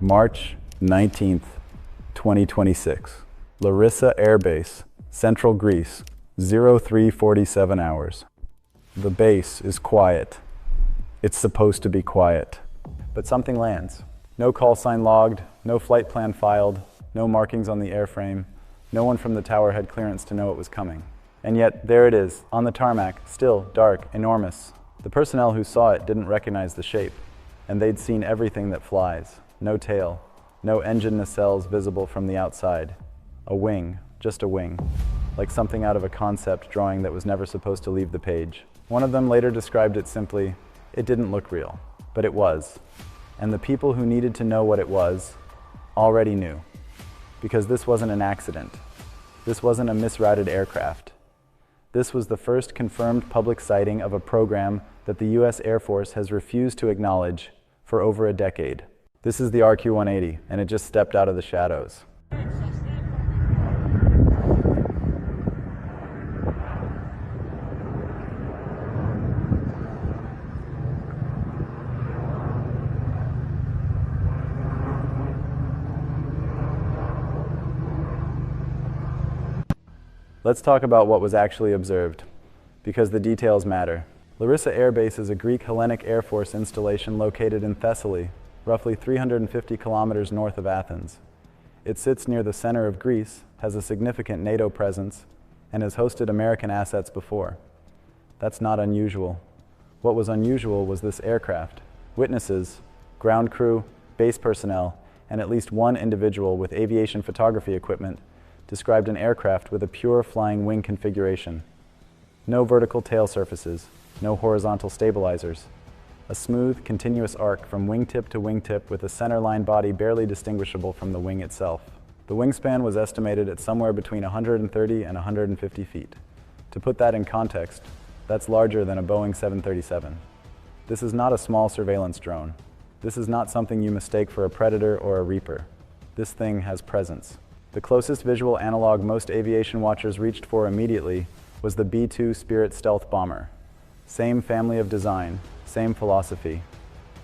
March 19th, 2026. Larissa Air Base, Central Greece, 0347 hours. The base is quiet. It's supposed to be quiet. But something lands. No call sign logged, no flight plan filed, no markings on the airframe. No one from the tower had clearance to know it was coming. And yet, there it is, on the tarmac, still, dark, enormous. The personnel who saw it didn't recognize the shape, and they'd seen everything that flies. No tail, no engine nacelles visible from the outside. A wing, just a wing, like something out of a concept drawing that was never supposed to leave the page. One of them later described it simply, it didn't look real, but it was. And the people who needed to know what it was already knew. Because this wasn't an accident. This wasn't a misrouted aircraft. This was the first confirmed public sighting of a program that the US Air Force has refused to acknowledge for over a decade. This is the RQ-180, and it just stepped out of the shadows. Let's talk about what was actually observed, because the details matter. Larissa Air Base is a Greek Hellenic Air Force installation located in Thessaly, roughly 350 kilometers north of Athens. It sits near the center of Greece, has a significant NATO presence, and has hosted American assets before. That's not unusual. What was unusual was this aircraft. Witnesses, ground crew, base personnel, and at least one individual with aviation photography equipment described an aircraft with a pure flying wing configuration. No vertical tail surfaces, no horizontal stabilizers. A smooth, continuous arc from wingtip to wingtip with a centerline body barely distinguishable from the wing itself. The wingspan was estimated at somewhere between 130 and 150 feet. To put that in context, that's larger than a Boeing 737. This is not a small surveillance drone. This is not something you mistake for a Predator or a Reaper. This thing has presence. The closest visual analog most aviation watchers reached for immediately was the B-2 Spirit stealth bomber. Same family of design, same philosophy.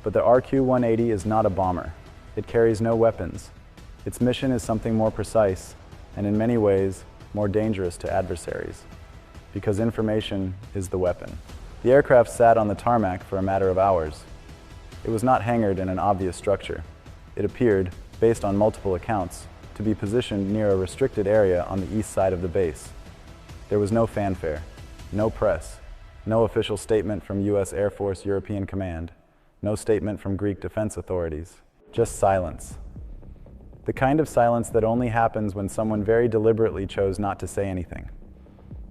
But the RQ-180 is not a bomber. It carries no weapons. Its mission is something more precise, and in many ways, more dangerous to adversaries. Because information is the weapon. The aircraft sat on the tarmac for a matter of hours. It was not hangared in an obvious structure. It appeared, based on multiple accounts, to be positioned near a restricted area on the east side of the base. There was no fanfare, no press, no official statement from US Air Force European Command, no statement from Greek defense authorities, just silence. The kind of silence that only happens when someone very deliberately chose not to say anything.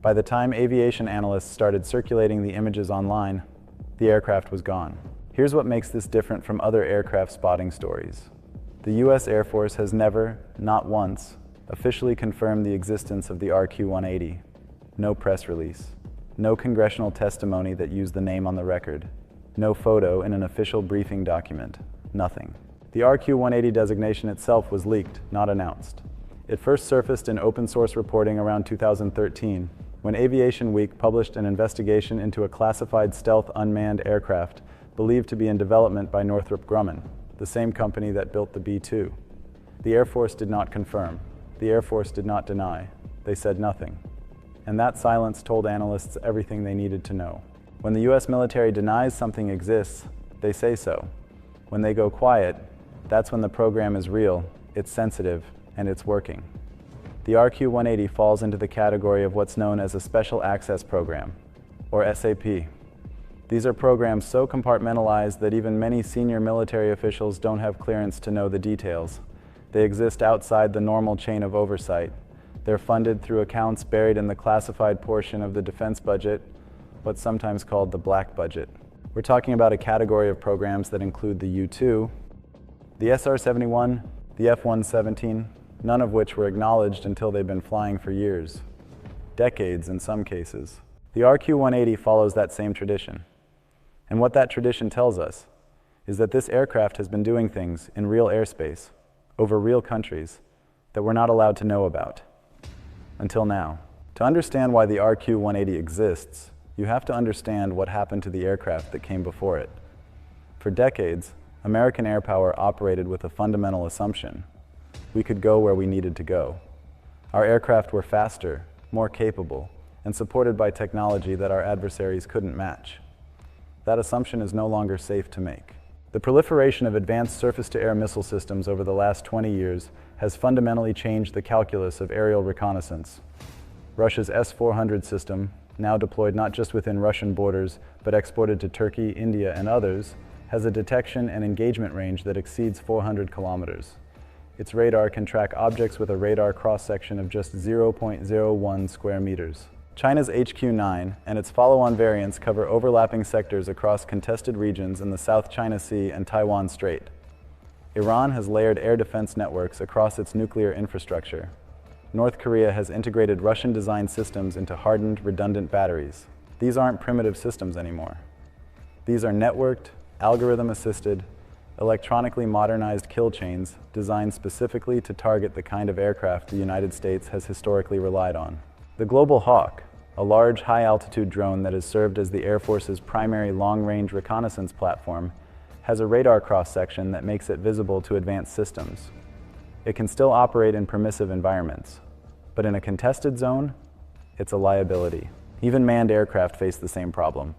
By the time aviation analysts started circulating the images online, the aircraft was gone. Here's what makes this different from other aircraft spotting stories. The US Air Force has never, not once, officially confirmed the existence of the RQ-180. No press release. No congressional testimony that used the name on the record. No photo in an official briefing document. Nothing. The RQ-180 designation itself was leaked, not announced. It first surfaced in open source reporting around 2013, when Aviation Week published an investigation into a classified stealth unmanned aircraft believed to be in development by Northrop Grumman, the same company that built the B-2. The Air Force did not confirm. The Air Force did not deny. They said nothing. And that silence told analysts everything they needed to know. When the US military denies something exists, they say so. When they go quiet, that's when the program is real, it's sensitive, and it's working. The RQ-180 falls into the category of what's known as a Special Access Program, or SAP. These are programs so compartmentalized that even many senior military officials don't have clearance to know the details. They exist outside the normal chain of oversight. They're funded through accounts buried in the classified portion of the defense budget, what's sometimes called the black budget. We're talking about a category of programs that include the U-2, the SR-71, the F-117, none of which were acknowledged until they've been flying for years, decades in some cases. The RQ-180 follows that same tradition. And what that tradition tells us is that this aircraft has been doing things in real airspace, over real countries, that we're not allowed to know about. Until now. To understand why the RQ-180 exists, you have to understand what happened to the aircraft that came before it. For decades, American air power operated with a fundamental assumption: we could go where we needed to go. Our aircraft were faster, more capable, and supported by technology that our adversaries couldn't match. That assumption is no longer safe to make. The proliferation of advanced surface-to-air missile systems over the last 20 years has fundamentally changed the calculus of aerial reconnaissance. Russia's S-400 system, now deployed not just within Russian borders, but exported to Turkey, India, and others, has a detection and engagement range that exceeds 400 kilometers. Its radar can track objects with a radar cross-section of just 0.01 square meters. China's HQ-9 and its follow-on variants cover overlapping sectors across contested regions in the South China Sea and Taiwan Strait. Iran has layered air defense networks across its nuclear infrastructure. North Korea has integrated Russian-designed systems into hardened, redundant batteries. These aren't primitive systems anymore. These are networked, algorithm-assisted, electronically modernized kill chains designed specifically to target the kind of aircraft the United States has historically relied on. The Global Hawk, a large, high-altitude drone that has served as the Air Force's primary long-range reconnaissance platform, has a radar cross-section that makes it visible to advanced systems. It can still operate in permissive environments, but in a contested zone, it's a liability. Even manned aircraft face the same problem.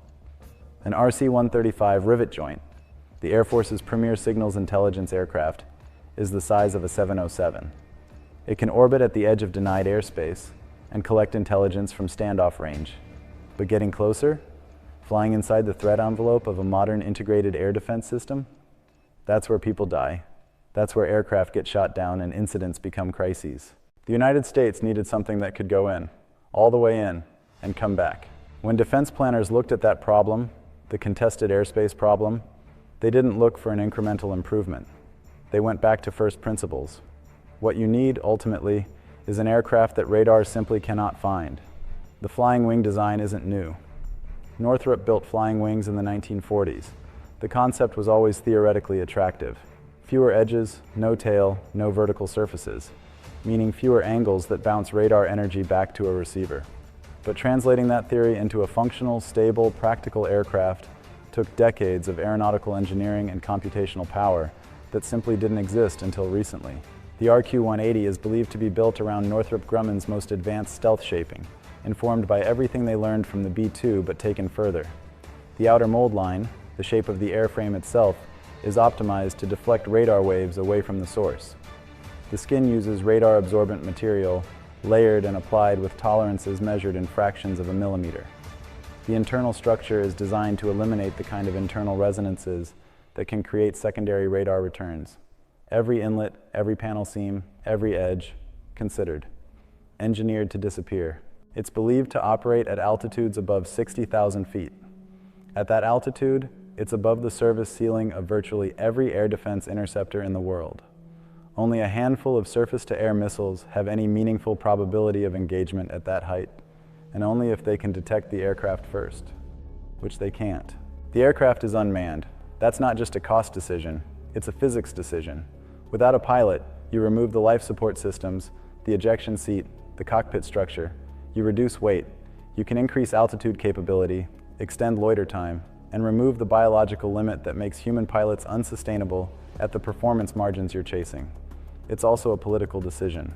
An RC-135 rivet joint, the Air Force's premier signals intelligence aircraft, is the size of a 707. It can orbit at the edge of denied airspace and collect intelligence from standoff range. But getting closer, flying inside the threat envelope of a modern integrated air defense system, that's where people die. That's where aircraft get shot down and incidents become crises. The United States needed something that could go in, all the way in, and come back. When defense planners looked at that problem, the contested airspace problem, they didn't look for an incremental improvement. They went back to first principles. What you need, ultimately, is an aircraft that radar simply cannot find. The flying wing design isn't new. Northrop built flying wings in the 1940s. The concept was always theoretically attractive. Fewer edges, no tail, no vertical surfaces, meaning fewer angles that bounce radar energy back to a receiver. But translating that theory into a functional, stable, practical aircraft took decades of aeronautical engineering and computational power that simply didn't exist until recently. The RQ-180 is believed to be built around Northrop Grumman's most advanced stealth shaping, informed by everything they learned from the B-2 but taken further. The outer mold line, the shape of the airframe itself, is optimized to deflect radar waves away from the source. The skin uses radar-absorbent material, layered and applied with tolerances measured in fractions of a millimeter. The internal structure is designed to eliminate the kind of internal resonances that can create secondary radar returns. Every inlet, every panel seam, every edge, considered. Engineered to disappear. It's believed to operate at altitudes above 60,000 feet. At that altitude, it's above the service ceiling of virtually every air defense interceptor in the world. Only a handful of surface-to-air missiles have any meaningful probability of engagement at that height, and only if they can detect the aircraft first, which they can't. The aircraft is unmanned. That's not just a cost decision, it's a physics decision. Without a pilot, you remove the life support systems, the ejection seat, the cockpit structure. You reduce weight. You can increase altitude capability, extend loiter time, and remove the biological limit that makes human pilots unsustainable at the performance margins you're chasing. It's also a political decision.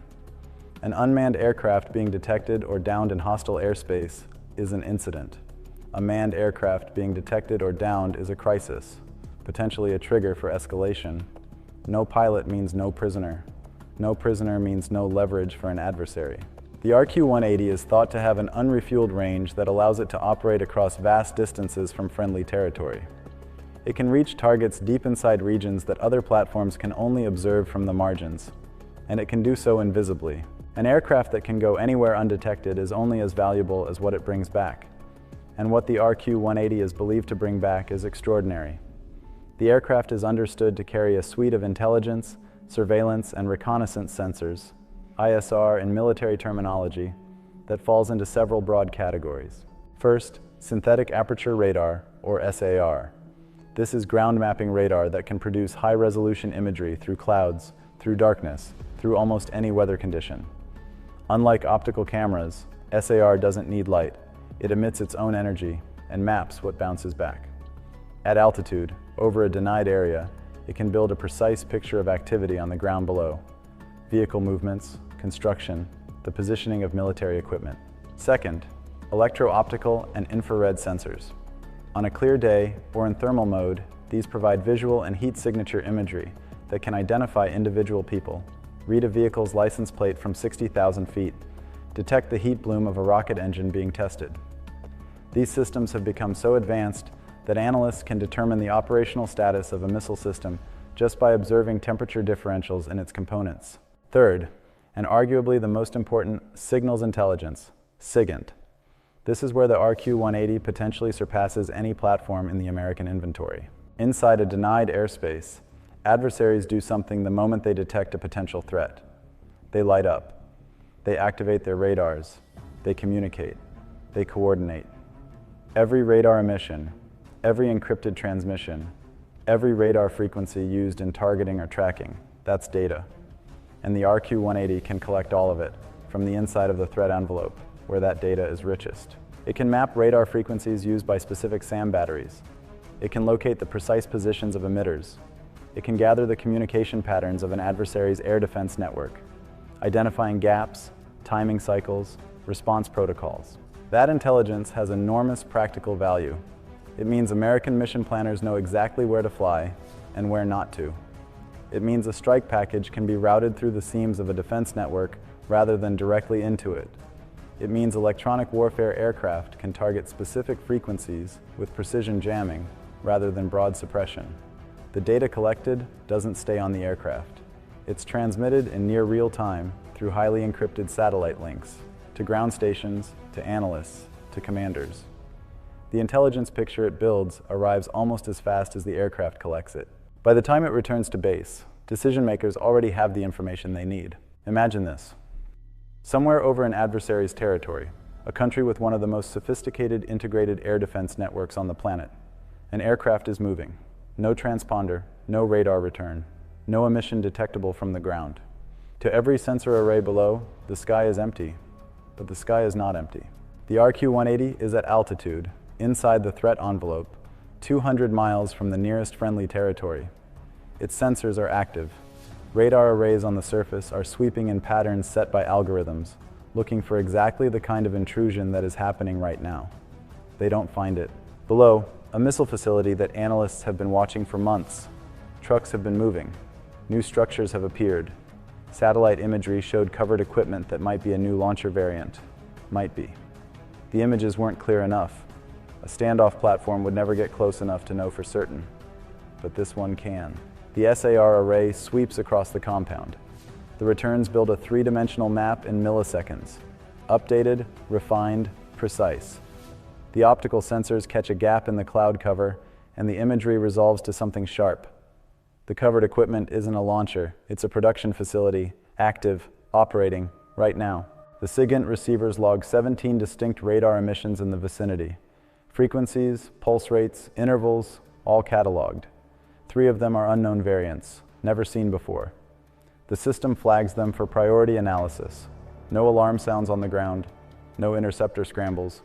An unmanned aircraft being detected or downed in hostile airspace is an incident. A manned aircraft being detected or downed is a crisis, potentially a trigger for escalation. No pilot means no prisoner. No prisoner means no leverage for an adversary. The RQ-180 is thought to have an unrefueled range that allows it to operate across vast distances from friendly territory. It can reach targets deep inside regions that other platforms can only observe from the margins, and it can do so invisibly. An aircraft that can go anywhere undetected is only as valuable as what it brings back. And what the RQ-180 is believed to bring back is extraordinary. The aircraft is understood to carry a suite of intelligence, surveillance, and reconnaissance sensors, ISR in military terminology, that falls into several broad categories. First, synthetic aperture radar, or SAR. This is ground mapping radar that can produce high-resolution imagery through clouds, through darkness, through almost any weather condition. Unlike optical cameras, SAR doesn't need light. It emits its own energy and maps what bounces back. At altitude, over a denied area, It can build a precise picture of activity on the ground below: vehicle movements, construction, the positioning of military equipment. Second, electro-optical and infrared sensors. On a clear day or in thermal mode, these provide visual and heat signature imagery that can identify individual people, read a vehicle's license plate from 60,000 feet, detect the heat bloom of a rocket engine being tested. These systems have become so advanced that analysts can determine the operational status of a missile system just by observing temperature differentials in its components. Third, and arguably the most important, signals intelligence, SIGINT. This is where the RQ-180 potentially surpasses any platform in the American inventory. Inside a denied airspace, adversaries do something the moment they detect a potential threat. They light up. They activate their radars. They communicate. They coordinate. Every radar emission, every encrypted transmission, every radar frequency used in targeting or tracking, that's data. And the RQ-180 can collect all of it from the inside of the threat envelope, where that data is richest. It can map radar frequencies used by specific SAM batteries. It can locate the precise positions of emitters. It can gather the communication patterns of an adversary's air defense network, identifying gaps, timing cycles, response protocols. That intelligence has enormous practical value. It means American mission planners know exactly where to fly and where not to. It means a strike package can be routed through the seams of a defense network rather than directly into it. It means electronic warfare aircraft can target specific frequencies with precision jamming rather than broad suppression. The data collected doesn't stay on the aircraft. It's transmitted in near real time through highly encrypted satellite links to ground stations, to analysts, to commanders. The intelligence picture it builds arrives almost as fast as the aircraft collects it. By the time it returns to base, decision makers already have the information they need. Imagine this. Somewhere over an adversary's territory, a country with one of the most sophisticated integrated air defense networks on the planet, an aircraft is moving. No transponder, no radar return, no emission detectable from the ground. To every sensor array below, the sky is empty, but the sky is not empty. The RQ-180 is at altitude, inside the threat envelope, 200 miles from the nearest friendly territory. Its sensors are active. Radar arrays on the surface are sweeping in patterns set by algorithms, looking for exactly the kind of intrusion that is happening right now. They don't find it. Below, a missile facility that analysts have been watching for months. Trucks have been moving. New structures have appeared. Satellite imagery showed covered equipment that might be a new launcher variant. Might be. The images weren't clear enough. A standoff platform would never get close enough to know for certain. But this one can. The SAR array sweeps across the compound. The returns build a three-dimensional map in milliseconds. Updated, refined, precise. The optical sensors catch a gap in the cloud cover, and the imagery resolves to something sharp. The covered equipment isn't a launcher, it's a production facility, active, operating, right now. The SIGINT receivers log 17 distinct radar emissions in the vicinity. Frequencies, pulse rates, intervals, all cataloged. 3 of them are unknown variants, never seen before. The system flags them for priority analysis. No alarm sounds on the ground, no interceptor scrambles.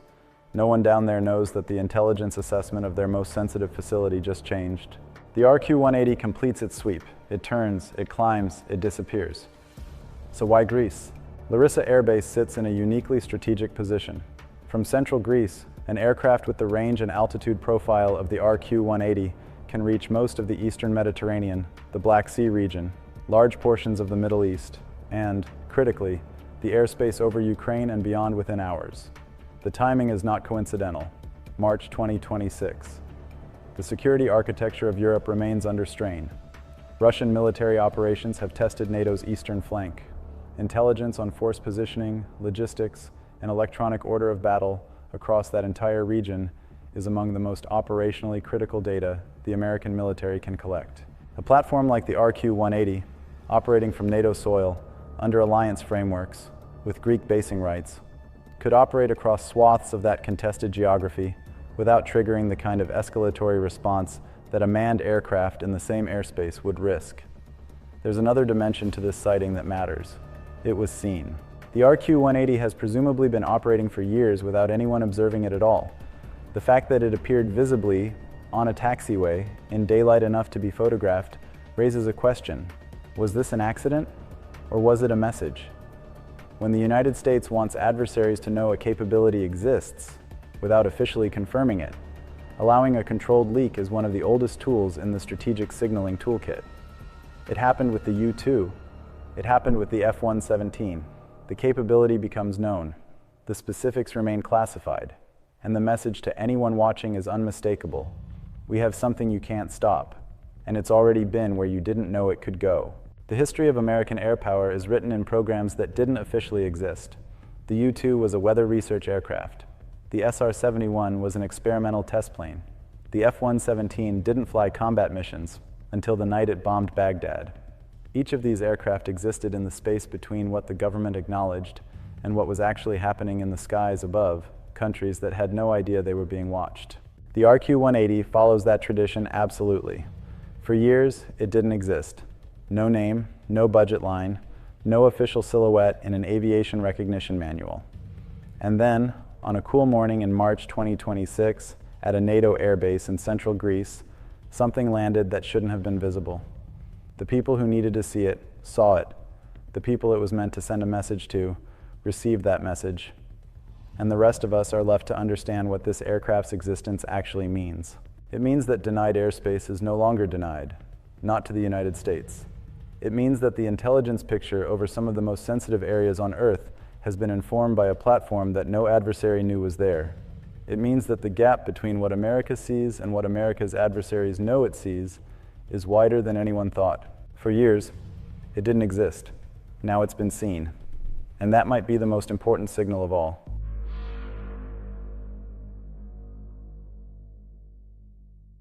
No one down there knows that the intelligence assessment of their most sensitive facility just changed. The RQ-180 completes its sweep. It turns, it climbs, it disappears. So why Greece? Larissa Air Base sits in a uniquely strategic position. From central Greece, an aircraft with the range and altitude profile of the RQ-180 can reach most of the eastern Mediterranean, the Black Sea region, large portions of the Middle East, and, critically, the airspace over Ukraine and beyond within hours. The timing is not coincidental. March 2026. The security architecture of Europe remains under strain. Russian military operations have tested NATO's eastern flank. Intelligence on force positioning, logistics, and electronic order of battle across that entire region is among the most operationally critical data the American military can collect. A platform like the RQ-180, operating from NATO soil, under alliance frameworks, with Greek basing rights, could operate across swaths of that contested geography without triggering the kind of escalatory response that a manned aircraft in the same airspace would risk. There's another dimension to this sighting that matters. It was seen. The RQ-180 has presumably been operating for years without anyone observing it at all. The fact that it appeared visibly on a taxiway in daylight enough to be photographed raises a question. Was this an accident, or was it a message? When the United States wants adversaries to know a capability exists, without officially confirming it, allowing a controlled leak is one of the oldest tools in the strategic signaling toolkit. It happened with the U-2. It happened with the F-117. The capability becomes known. The specifics remain classified. And the message to anyone watching is unmistakable. We have something you can't stop. And it's already been where you didn't know it could go. The history of American air power is written in programs that didn't officially exist. The U-2 was a weather research aircraft. The SR-71 was an experimental test plane. The F-117 didn't fly combat missions until the night it bombed Baghdad. Each of these aircraft existed in the space between what the government acknowledged and what was actually happening in the skies above countries that had no idea they were being watched. The RQ-180 follows that tradition absolutely. For years, it didn't exist. No name, no budget line, no official silhouette in an aviation recognition manual. And then, on a cool morning in March 2026, at a NATO air base in central Greece, something landed that shouldn't have been visible. The people who needed to see it saw it. The people it was meant to send a message to received that message. And the rest of us are left to understand what this aircraft's existence actually means. It means that denied airspace is no longer denied, not to the United States. It means that the intelligence picture over some of the most sensitive areas on Earth has been informed by a platform that no adversary knew was there. It means that the gap between what America sees and what America's adversaries know it sees is wider than anyone thought. For years, it didn't exist. Now it's been seen. And that might be the most important signal of all.